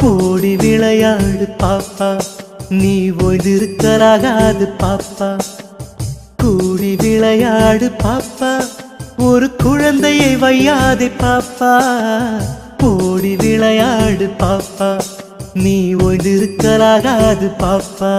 ஓடி விளையாடு பாப்பா, நீ ஓய்ந்திருக்கலாகாது பாப்பா. கூடி விளையாடு பாப்பா, ஒரு குழந்தையை வையாதே பாப்பா. ஓடி விளையாடு பாப்பா, நீ ஓய்ந்திருக்கலாகாது பாப்பா.